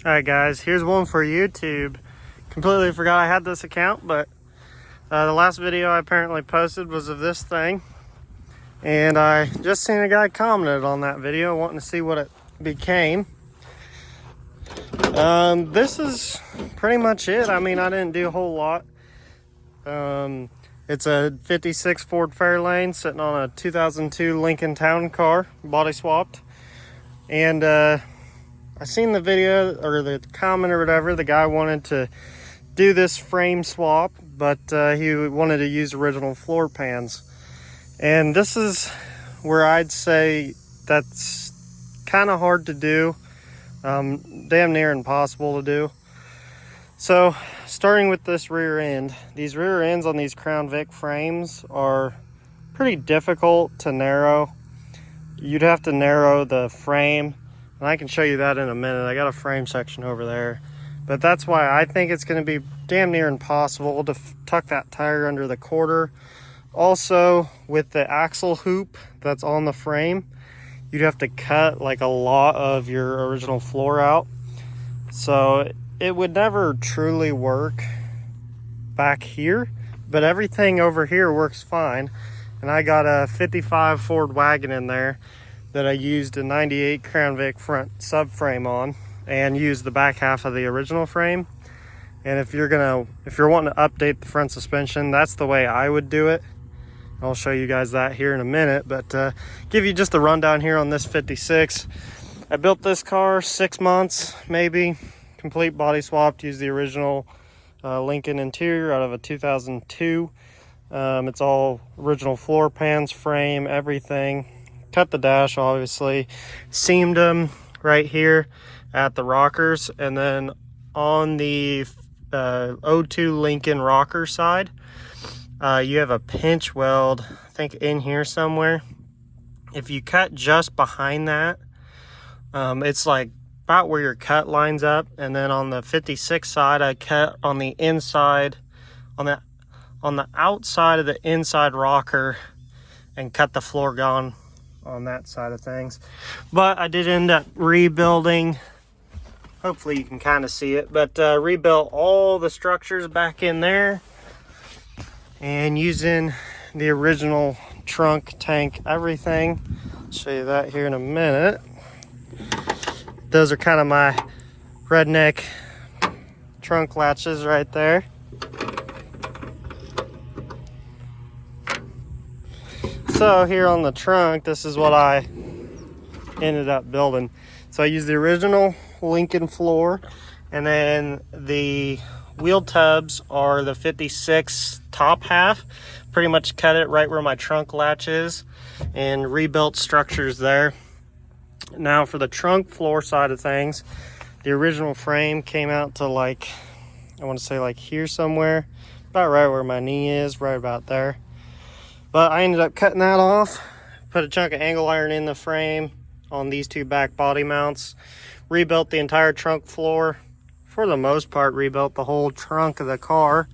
Alright guys, here's one for YouTube. Completely forgot I had this account, but the last video I apparently posted was of this thing. And I just seen a guy commented on that video wanting to see what it became. This is pretty much it. I mean, I didn't do a whole lot. It's a 56 Ford Fairlane sitting on a 2002 Lincoln Town car, body swapped. And I seen the video or the comment or whatever. The guy wanted to do this frame swap, but he wanted to use original floor pans. And this is where I'd say that's kind of hard to do, damn near impossible to do. So starting with this rear end, these rear ends on these Crown Vic frames are pretty difficult to narrow. You'd have to narrow the frame, and I can show you that in a minute. I got a frame section over there, but that's why I think it's going to be damn near impossible to tuck that tire under the quarter. Also, with the axle hoop that's on the frame, you'd have to cut like a lot of your original floor out. So it would never truly work back here, but everything over here works fine. And I got a 55 Ford wagon in there that I used a 98 Crown Vic front subframe on, and used the back half of the original frame. And if you're wanting to update the front suspension, that's the way I would do it. I'll show you guys that here in a minute, but give you just a rundown here on this 56. I built this car 6 months, maybe, complete body swapped, used the original Lincoln interior out of a 2002. It's all original floor pans, frame, everything. Cut the dash, obviously. Seamed them right here at the rockers. And then on the 02 Lincoln rocker side, you have a pinch weld, I think in here somewhere. If you cut just behind that, it's like about where your cut lines up. And then on the 56 side, I cut on the inside, on the outside of the inside rocker, and cut the floor gone on that side of things. But I did end up rebuilding, hopefully you can kind of see it, but rebuilt all the structures back in there and using the original trunk, tank, everything. I'll show you that here in a minute. Those are kind of my redneck trunk latches right there. So here on the trunk, this is what I ended up building. So I used the original Lincoln floor, and then the wheel tubs are the 56 top half. Pretty much cut it right where my trunk latch is and rebuilt structures there. Now for the trunk floor side of things, the original frame came out to like, I want to say like here somewhere, about right where my knee is, right about there. But I ended up cutting that off, put a chunk of angle iron in the frame on these two back body mounts, rebuilt the entire trunk floor. For the most part, rebuilt the whole trunk of the car.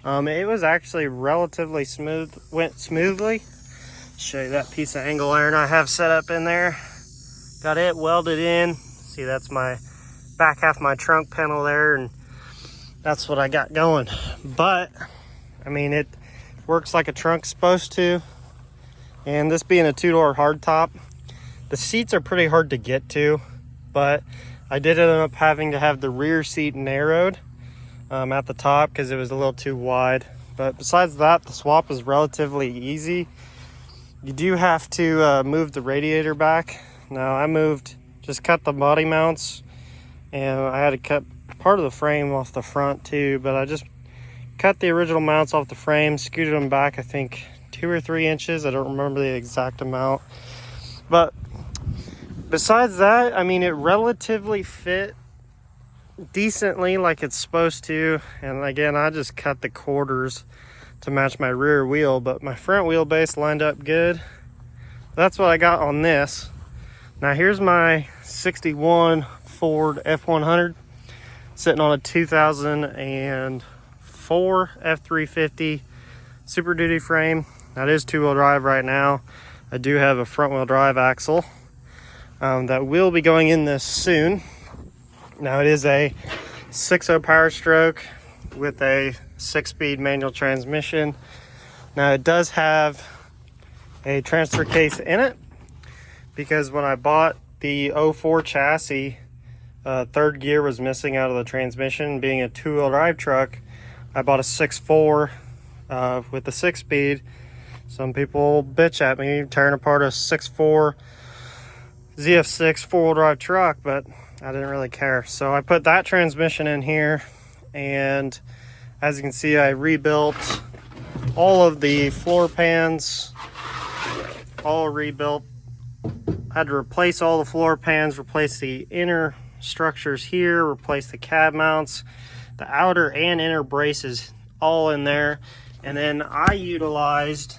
It was actually relatively smooth, went smoothly. Show you that piece of angle iron I have set up in there. Got it welded in. See, that's my back half of my trunk panel there, and that's what I got going. But, I mean, it works like a trunk's supposed to. And this being a two-door hardtop, the seats are pretty hard to get to, but I did end up having to have the rear seat narrowed at the top because it was a little too wide. But besides that, the swap is relatively easy. You do have to move the radiator back. Now I just cut the body mounts, and I had to cut part of the frame off the front too, but I just cut the original mounts off the frame, scooted them back, I think 2 or 3 inches. I don't remember the exact amount. But besides that, I mean, it relatively fit decently like it's supposed to. And again, I just cut the quarters to match my rear wheel, but my front wheelbase lined up good. That's what I got on this. Now here's my 61 Ford F100 sitting on a 2004 F350 Super Duty frame. That is 2-wheel drive right now. I do have a front wheel drive axle that will be going in this soon. Now it is a 6.0 power stroke with a 6-speed manual transmission. Now it does have a transfer case in it, because when I bought the 04 chassis, third gear was missing out of the transmission. Being a 2-wheel drive truck, I bought a 6.4 with the 6-speed. Some people bitch at me tearing apart a 6.4 ZF6 4-wheel drive truck, but I didn't really care. So I put that transmission in here, and as you can see, I rebuilt all of the floor pans, all rebuilt. I had to replace all the floor pans, replace the inner structures here, replace the cab mounts, the outer and inner braces, all in there. And then I utilized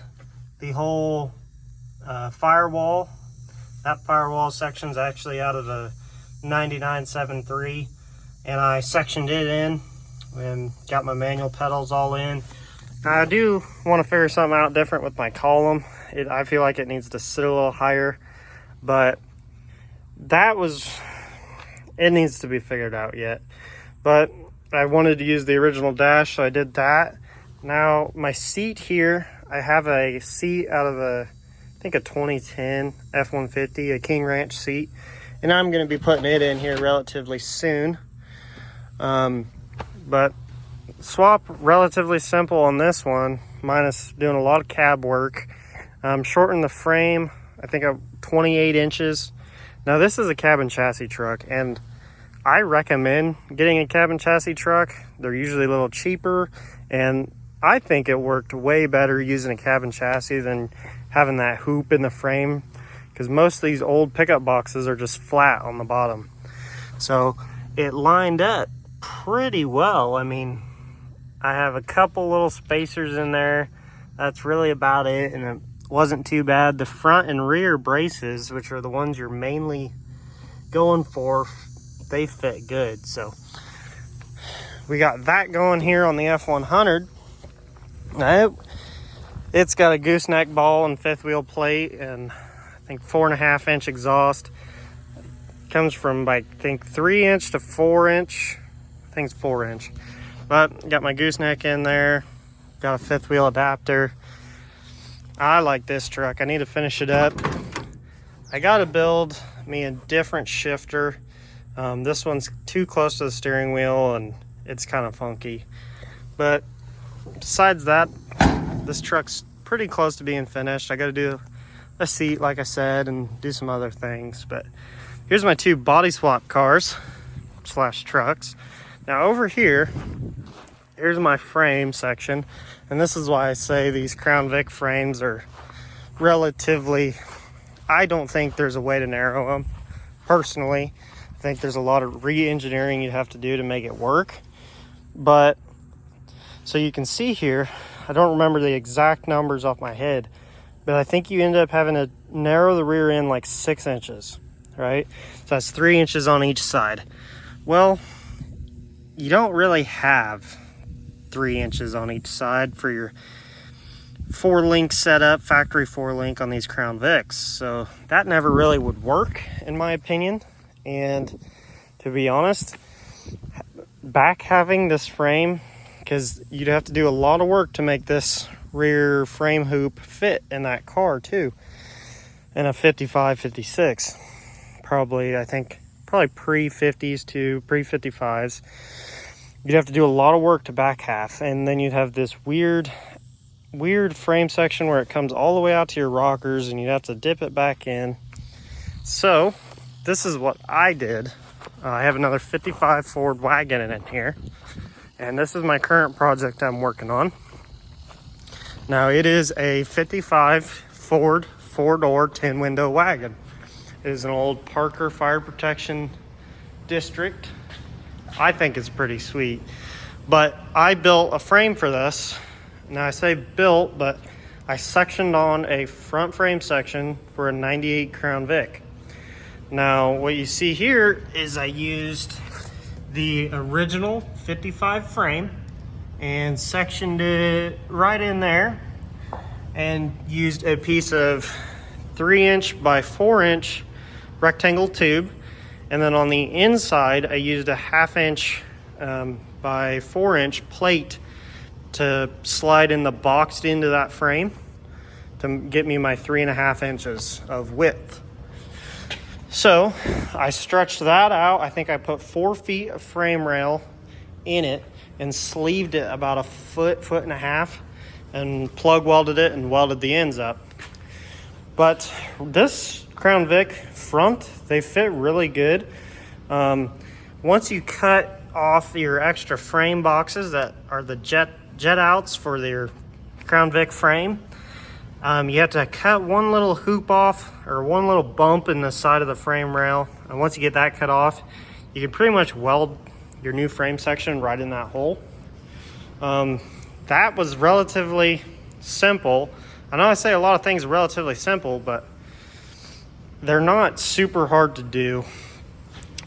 the whole firewall. That firewall section is actually out of the 9973, and I sectioned it in and got my manual pedals all in. Now, I do want to figure something out different with my column. I feel like it needs to sit a little higher, but it needs to be figured out yet. But I wanted to use the original dash, so I did that. Now my seat here, I have a seat out of I think a 2010 F150, a King Ranch seat, and I'm going to be putting it in here relatively soon. But swap relatively simple on this one, minus doing a lot of cab work. Shortened the frame, I think 28 inches. Now this is a cabin chassis truck, and I recommend getting a cabin chassis truck. They're usually a little cheaper, and I think it worked way better using a cabin chassis than having that hoop in the frame, because most of these old pickup boxes are just flat on the bottom. So it lined up pretty well. I mean, I have a couple little spacers in there. That's really about it, and it wasn't too bad. The front and rear braces, which are the ones you're mainly going for, they fit good. So we got that going here on the F100. Now it's got a gooseneck ball and fifth wheel plate, and I think 4.5 inch exhaust. Comes from, I think, 3 inch to 4 inch. I think it's 4 inch. But got my gooseneck in there. Got a fifth wheel adapter. I like this truck. I need to finish it up. I got to build me a different shifter. This one's too close to the steering wheel, and it's kind of funky. But besides that, this truck's pretty close to being finished. I got to do a seat, like I said, and do some other things. But here's my two body swap cars / trucks. Now over here, here's my frame section, and this is why I say these Crown Vic frames are relatively, I don't think there's a way to narrow them. Personally, I think there's a lot of re-engineering you'd have to do to make it work. But so you can see here, I don't remember the exact numbers off my head, but I think you end up having to narrow the rear end like 6 inches, right? So that's 3 inches on each side. Well, you don't really have 3 inches on each side for your 4-link setup, factory 4-link on these Crown Vics. So that never really would work, in my opinion. And to be honest, back having this frame, because you'd have to do a lot of work to make this rear frame hoop fit in that car too. In a 55, 56. Probably pre-50s to pre-55s. You'd have to do a lot of work to back half, and then you'd have this weird frame section where it comes all the way out to your rockers, and you'd have to dip it back in. So this is what I did. I have another 55 Ford wagon in here, and this is my current project I'm working on. Now it is a 55 Ford 4-door 10-window wagon. It is an old Parker fire protection district. I think it's pretty sweet, but I built a frame for this. Now I say built, but I sectioned on a front frame section for a 98 Crown Vic. Now what you see here is I used the original 55 frame and sectioned it right in there, and used a piece of 3 inch by 4 inch rectangle tube, And then on the inside, I used a 1/2 inch by 4 inch plate to slide in the boxed into that frame to get me my 3.5 inches of width. So I stretched that out. I think I put 4 feet of frame rail in it and sleeved it about a foot, 1.5 feet, and plug welded it and welded the ends up. But this Crown Vic front, they fit really good. Once you cut off your extra frame boxes that are the jet outs for their Crown Vic frame, you have to cut one little hoop off, or one little bump in the side of the frame rail. And once you get that cut off, you can pretty much weld your new frame section right in that hole. That was relatively simple. I know I say a lot of things are relatively simple, but they're not super hard to do.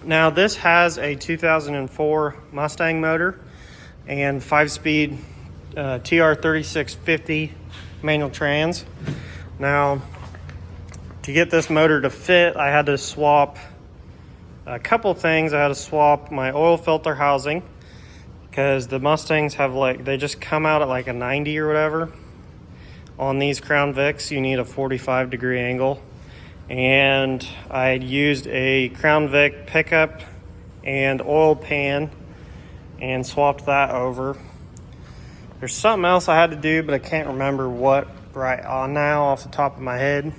Now this has a 2004 Mustang motor and 5-speed TR3650 manual trans. Now to get this motor to fit, I had to swap a couple things. I had to swap my oil filter housing, because the Mustangs have they just come out at like a 90 or whatever. On these Crown Vics, you need a 45-degree angle. And I used a Crown Vic pickup and oil pan and swapped that over. There's something else I had to do, but I can't remember what right on now off the top of my head.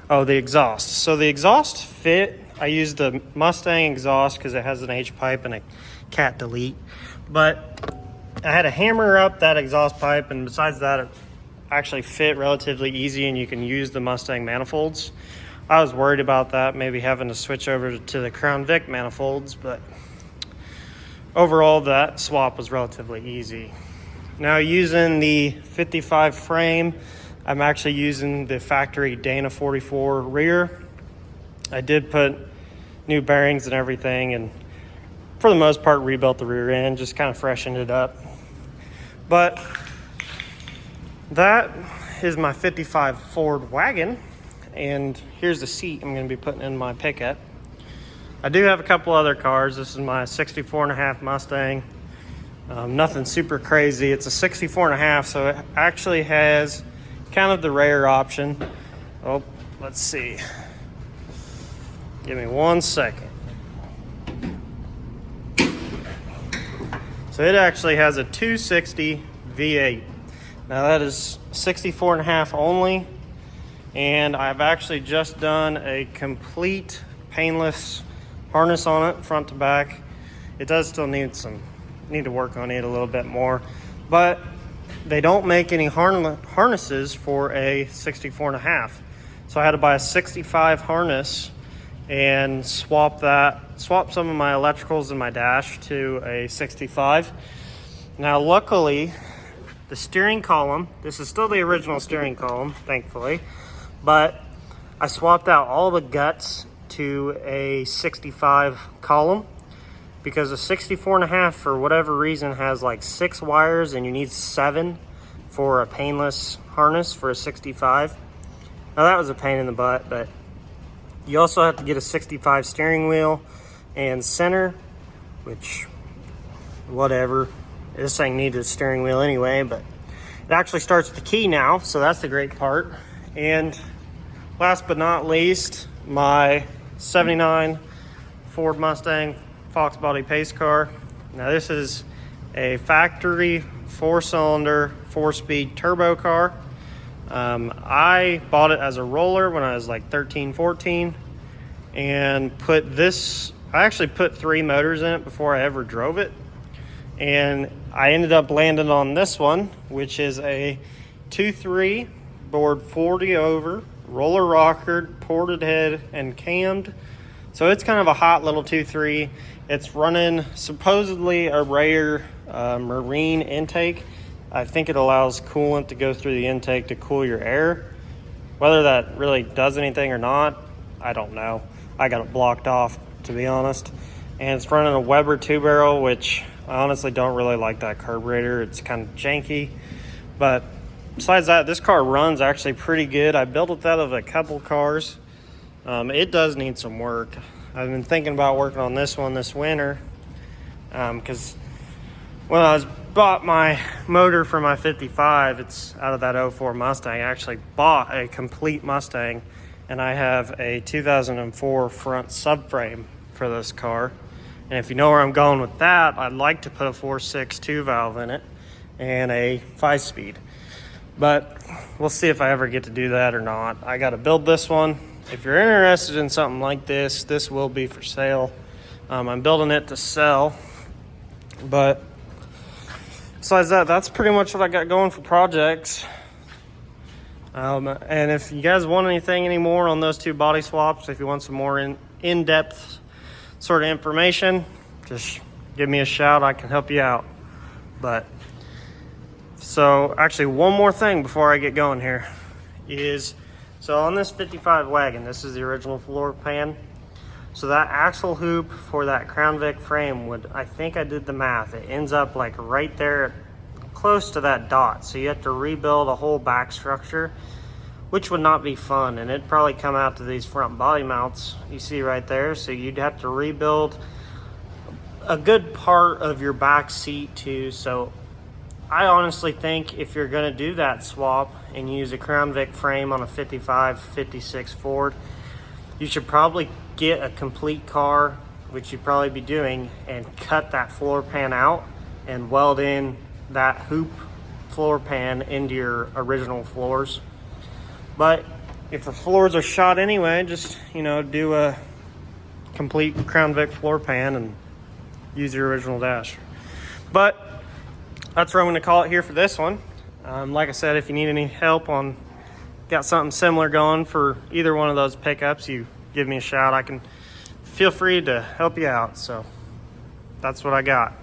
Oh, the exhaust. So the exhaust fit. I used the Mustang exhaust because it has an H pipe and a cat delete. But I had to hammer up that exhaust pipe, and besides that, it actually fit relatively easy, and you can use the Mustang manifolds. I was worried about that, maybe having to switch over to the Crown Vic manifolds, but overall that swap was relatively easy. Now using the 55 frame, I'm actually using the factory Dana 44 rear. I did put new bearings and everything, and for the most part rebuilt the rear end, just kind of freshened it up. But that is my 55 Ford wagon, and here's the seat I'm going to be putting in my pickup. I do have a couple other cars. This is my 64.5 Mustang. Nothing super crazy. It's a 64.5, so it actually has kind of the rare option. Oh, let's see. Give me 1 second. So it actually has a 260 V8. Now that is 64.5 only, and I've actually just done a complete painless harness on it, front to back. It does still need to work on it a little bit more, but they don't make any harnesses for a 64.5. So I had to buy a 65 harness and swap some of my electricals in my dash to a 65. Now luckily, the steering column, this is still the original steering column, thankfully, but I swapped out all the guts to a 65 column, because a 64.5 for whatever reason has like 6 wires, and you need 7 for a painless harness for a 65. Now that was a pain in the butt, but you also have to get a 65 steering wheel and center, which whatever. This thing needed a steering wheel anyway, but it actually starts with the key now, so that's the great part. And last but not least, my 79 Ford Mustang Fox body pace car. Now this is a factory 4-cylinder 4-speed turbo car. I bought it as a roller when I was like 13, 14, and I actually put 3 motors in it before I ever drove it. And I ended up landing on this one, which is a 2.3 board 40 over, roller rockered, ported head, and cammed. So it's kind of a hot little 2.3. It's running supposedly a rare marine intake. I think it allows coolant to go through the intake to cool your air. Whether that really does anything or not, I don't know. I got it blocked off, to be honest. And it's running a Weber 2-barrel, which I honestly don't really like that carburetor. It's kind of janky. But besides that, this car runs actually pretty good. I built it out of a couple cars. It does need some work. I've been thinking about working on this one this winter, because when I bought my motor for my 55, it's out of that 04 Mustang. I actually bought a complete Mustang, and I have a 2004 front subframe for this car. And if you know where I'm going with that, I'd like to put a 4.6 2-valve in it and a 5-speed. But we'll see if I ever get to do that or not. I got to build this one. If you're interested in something like this, this will be for sale. I'm building it to sell. But besides that, that's pretty much what I got going for projects. And if you guys want anything anymore on those two body swaps, if you want some more in-depth sort of information, just give me a shout. I can help you out. But so actually one more thing before I get going here is, so on this 55 wagon, this is the original floor pan. So that axle hoop for that Crown Vic frame would, I think I did the math, it ends up like right there close to that dot. So you have to rebuild a whole back structure, which would not be fun, and it'd probably come out to these front body mounts you see right there. So you'd have to rebuild a good part of your back seat too. So I honestly think if you're going to do that swap and use a Crown Vic frame on a 55, 56 Ford, you should probably get a complete car, which you'd probably be doing, and cut that floor pan out and weld in that hoop floor pan into your original floors. But if the floors are shot anyway, just, you know, do a complete Crown Vic floor pan and use your original dash. But that's where I'm going to call it here for this one. Like I said, if you need any help on, got something similar going for either one of those pickups, you give me a shout. I can feel free to help you out. So that's what I got.